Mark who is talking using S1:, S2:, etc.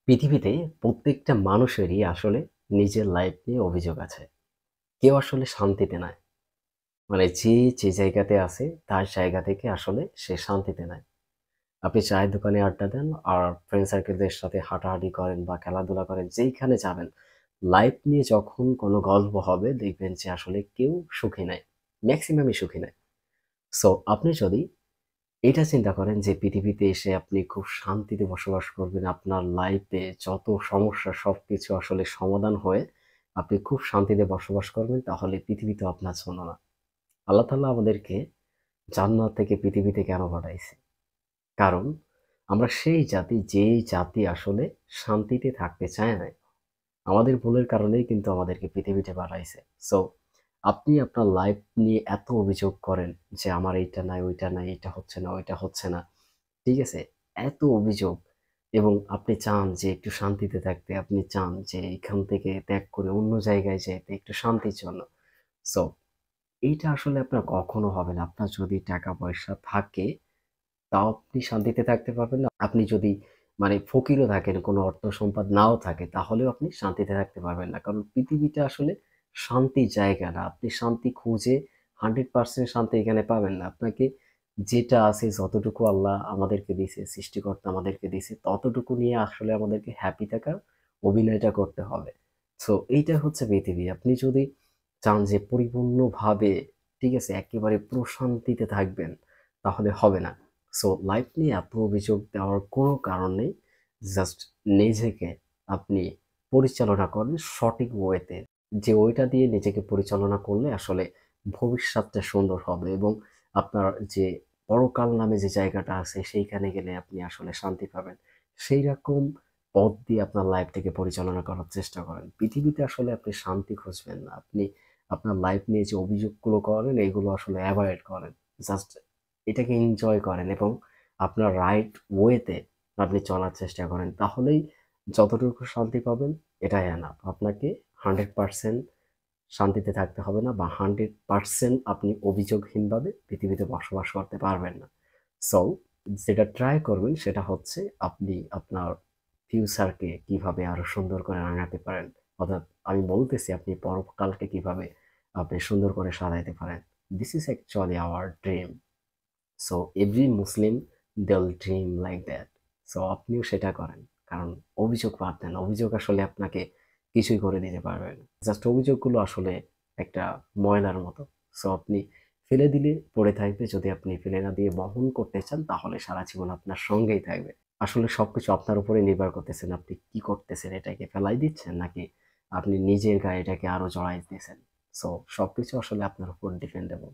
S1: পৃথিবীতে প্রত্যেকটা মানুষেরই আসলে নিজের লাইফ নিয়ে অভিযোগ আছে। কেউ আসলে শান্তিতে নাই। মানে যে জায়গাতে আছে তার জায়গা থেকে আসলে সে শান্তিতে নাই। আপনি চায়ের দোকানে আড্ডা দেন আর ফ্রেন্ড সার্কেলদের সাথে হাঁটাহাঁটি করেন বা খেলাধুলা করেন, যেইখানে যাবেন, লাইফ নিয়ে যখন কোনো গল্প হবে দেখবেন যে আসলে কেউ সুখী নাই। মেক্সিমামই সুখী নাই। সো আপনি যদি এটা চিন্তা করেন যে পৃথিবীতে এসে আপনি খুব শান্তিতে বসবাস করবেন, আপনার লাইফে যত সমস্যা সবকিছু আসলে সমাধান হয়ে আপনি খুব শান্তিতে বসবাস করবেন, তাহলে পৃথিবী তো আপনার জন্য না। আল্লাহ তাআলা আমাদেরকে জান্নাত থেকে পৃথিবীতে কেন পাঠাইছে? কারণ আমরা সেই জাতি, যেই জাতি আসলে শান্তিতে থাকতে চায় না। আমাদের ভুলের কারণেই কিন্তু আমাদেরকে পৃথিবীতে পাঠাইছে। সো আপনি আপনার লাইফ নিয়ে এত অভিযোগ করেন যে আমার এইটা নাই, ওইটা নাই, এটা হচ্ছে না, ওইটা হচ্ছে না। ঠিক আছে? এত অভিযোগ, এবং আপনি চান যে একটু শান্তিতে থাকতে। আপনি চান যে এখান থেকে ত্যাগ করে অন্য জায়গায় যেতে একটু শান্তির জন্য। সো এইটা আসলে আপনার কখনো হবে না। আপনার যদি টাকা-পয়সা থাকে, তাও আপনি শান্তিতে থাকতে পারবেন না। আপনি যদি মানে ফকিরও থাকেন, কোনো অর্থ সম্পদ নাও থাকে, তাহলেও আপনি শান্তিতে থাকতে পারবেন না। কারণ পৃথিবীটা আসলে শান্তির জায়গা না। আপনি শান্তি খুঁজে 100% শান্তি এখানে পাবেন না। আপনাকে যেটা আছে, যতটুকু আল্লাহ আমাদেরকে দিছে, সৃষ্টিকর্তা আমাদেরকে দিছে, ততটুকু নিয়ে আসলে আমাদেরকে হ্যাপি থাকার অভিনয়টা করতে হবে। সো এইটা হচ্ছে পৃথিবী। আপনি যদি চান যে পরিপূর্ণভাবে, ঠিক আছে, একেবারে প্রশান্তিতে থাকবেন, তাহলে হবে না। সো লাইফ নিয়ে এত অভিযোগ দেওয়ার কোনো কারণ নেই। জাস্ট নিজেকে আপনি পরিচালনা করেন সঠিক ওয়েতে। যে ওয়েটা দিয়ে নিজেকে পরিচালনা করলে আসলে ভবিষ্যৎটা সুন্দর হবে, এবং আপনার যে পরকাল নামে যে জায়গাটা আছে সেইখানে গেলে আপনি আসলে শান্তি পাবেন। সেইরকম পথ দিয়ে আপনার লাইফটাকে পরিচালনা করার চেষ্টা করেন। পৃথিবীতে আসলে আপনি শান্তি খুঁজবেন না। আপনি আপনার লাইফ নিয়ে যে অভিযোগগুলো করেন এগুলো আসলে এভয়েড করেন। জাস্ট এটাকে এনজয় করেন এবং আপনার রাইট ওয়েতে আপনি চলার চেষ্টা করেন। তাহলেই যতটুকু শান্তি পাবেন এটাই এনাফ। আপনাকে 100% শান্তিতে থাকতে হবে না, বা 100% আপনি অভিযোগহীনভাবে পৃথিবীতে বসবাস করতে পারবেন না। সো যেটা ট্রাই করবেন সেটা হচ্ছে আপনি আপনার ফিউচারকে কিভাবে আরো সুন্দর করে রাঙাতে পারেন। অর্থাৎ আমি বলতেছি আপনি পরকালকে কিভাবে আপনি সুন্দর করে সাজাইতে পারেন। This is actually our dream. So every Muslim they will dream like that. So আপনিও সেটা করেন। কারণ অভিযোগ বাদ দেন। অভিযোগ আসলে আপনাকে কিছুই করে দিতে পারবে না। জাস্ট অভিযোগগুলো আসলে একটা ময়লার মতো। সো আপনি ফেলে দিলে পড়ে থাকবে। যদি আপনি ফেলে না দিয়ে বহন করতে চান, তাহলে সারা জীবন আপনার সঙ্গেই থাকবে। আসলে সবকিছু আপনার উপরে নির্ভর করতেছেন। আপনি কি করতেছেন? এটাকে ফেলাই দিচ্ছেন, নাকি আপনি নিজের গায়ে এটাকে আরো জড়াই দিতেছেন? সো সবকিছু আসলে আপনার উপর ডিপেন্ডেবল।